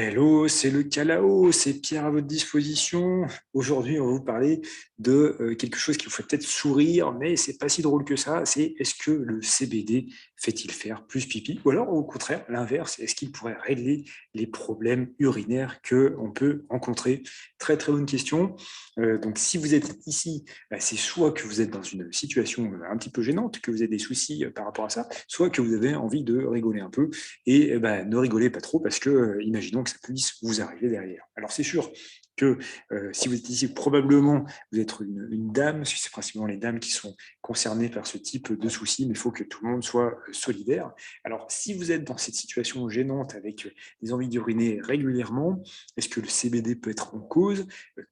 Hello, c'est le Calao, c'est Pierre à votre disposition. Aujourd'hui, on va vous parler de quelque chose qui vous fait peut-être sourire, mais c'est pas si drôle que ça. C'est est-ce que le CBD fait-il faire plus pipi? Ou alors, au contraire, l'inverse, est-ce qu'il pourrait régler les problèmes urinaires que on peut rencontrer? Très très bonne question. Donc, si vous êtes ici, bah, c'est soit que vous êtes dans une situation un petit peu gênante, que vous avez des soucis par rapport à ça, soit que vous avez envie de rigoler un peu. Et bah, ne rigolez pas trop parce que, imaginons que ça puisse vous arriver derrière. Alors c'est sûr que si vous êtes ici, probablement vous êtes une dame, parce que c'est principalement les dames qui sont concernées par ce type de soucis, mais il faut que tout le monde soit solidaire. Alors si vous êtes dans cette situation gênante avec des envies d'uriner régulièrement, est-ce que le CBD peut être en cause?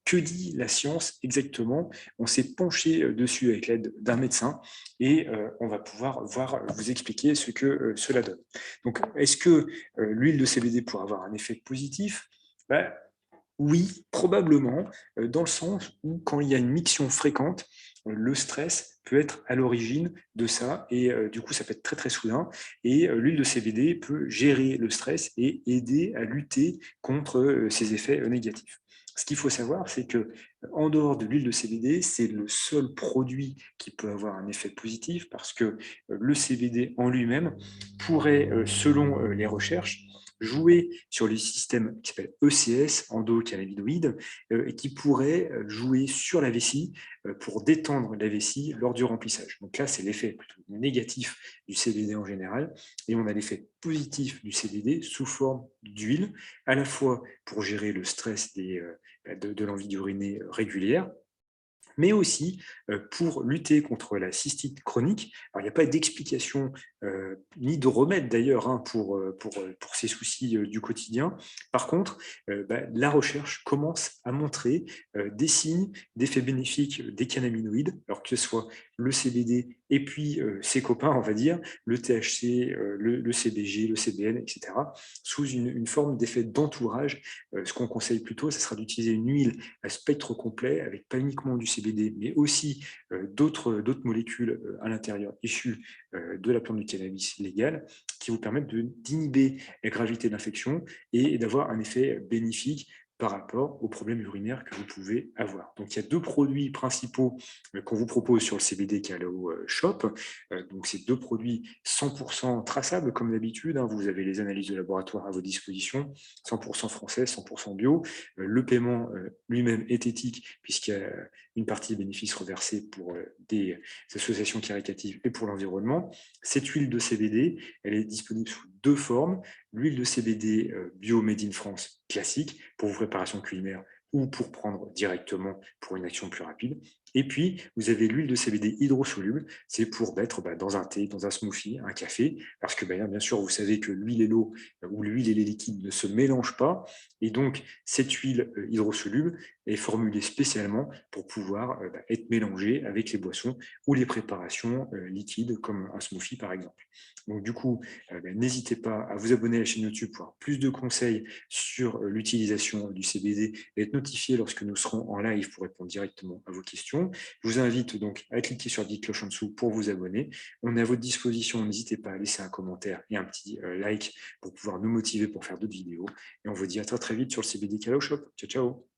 Que dit la science exactement? On s'est penché dessus avec l'aide d'un médecin et on va pouvoir vous expliquer ce que cela donne. Donc, est-ce que l'huile de CBD pourrait avoir un effet positif? Ben, oui, probablement, dans le sens où quand il y a une miction fréquente, le stress peut être à l'origine de ça et du coup, ça peut être très, très soudain et l'huile de CBD peut gérer le stress et aider à lutter contre, ces effets, négatifs. Ce qu'il faut savoir, c'est que, en dehors de l'huile de CBD, c'est le seul produit qui peut avoir un effet positif parce que, le CBD en lui-même pourrait, selon, les recherches, jouer sur le système qui s'appelle ECS, endocannabinoïdes, et qui pourrait jouer sur la vessie pour détendre la vessie lors du remplissage. Donc là, c'est l'effet plutôt négatif du CBD en général, et on a l'effet positif du CBD sous forme d'huile, à la fois pour gérer le stress de l'envie d'uriner régulière, mais aussi pour lutter contre la cystite chronique. Alors, il n'y a pas d'explication ni de remède d'ailleurs hein, pour ces soucis du quotidien. Par contre, la recherche commence à montrer des signes d'effets bénéfiques des cannabinoïdes, alors que ce soit le CBD et puis ses copains, on va dire, le THC, le CBG, le CBN, etc., sous une forme d'effet d'entourage. Ce qu'on conseille plutôt, ce sera d'utiliser une huile à spectre complet, avec pas uniquement du CBD, mais aussi d'autres molécules à l'intérieur issues de la plante du cannabis légal, qui vous permettent d'inhiber la gravité de l'infection et d'avoir un effet bénéfique par rapport aux problèmes urinaires que vous pouvez avoir. Donc il y a deux produits principaux qu'on vous propose sur le CBD Calo Shop. Donc c'est deux produits 100% traçables comme d'habitude, hein. Vous avez les analyses de laboratoire à vos dispositions, 100% français, 100% bio. Le paiement lui-même est éthique puisqu'il y a une partie des bénéfices reversés pour des associations caritatives et pour l'environnement. Cette huile de CBD, elle est disponible sous deux formes. L'huile de CBD bio made in France classique pour vos préparations culinaires ou pour prendre directement pour une action plus rapide. Et puis, vous avez l'huile de CBD hydrosoluble, c'est pour mettre dans un thé, dans un smoothie, un café, parce que bien sûr, vous savez que l'huile et l'eau ou l'huile et les liquides ne se mélangent pas, et donc cette huile hydrosoluble est formulée spécialement pour pouvoir être mélangée avec les boissons ou les préparations liquides, comme un smoothie par exemple. Donc du coup, n'hésitez pas à vous abonner à la chaîne YouTube pour avoir plus de conseils sur l'utilisation du CBD et être notifié lorsque nous serons en live pour répondre directement à vos questions. Je vous invite donc à cliquer sur la petite cloche en dessous pour vous abonner. On est à votre disposition, n'hésitez pas à laisser un commentaire et un petit like pour pouvoir nous motiver pour faire d'autres vidéos. Et on vous dit à très très vite sur le CBD Calo Shop. Ciao, ciao!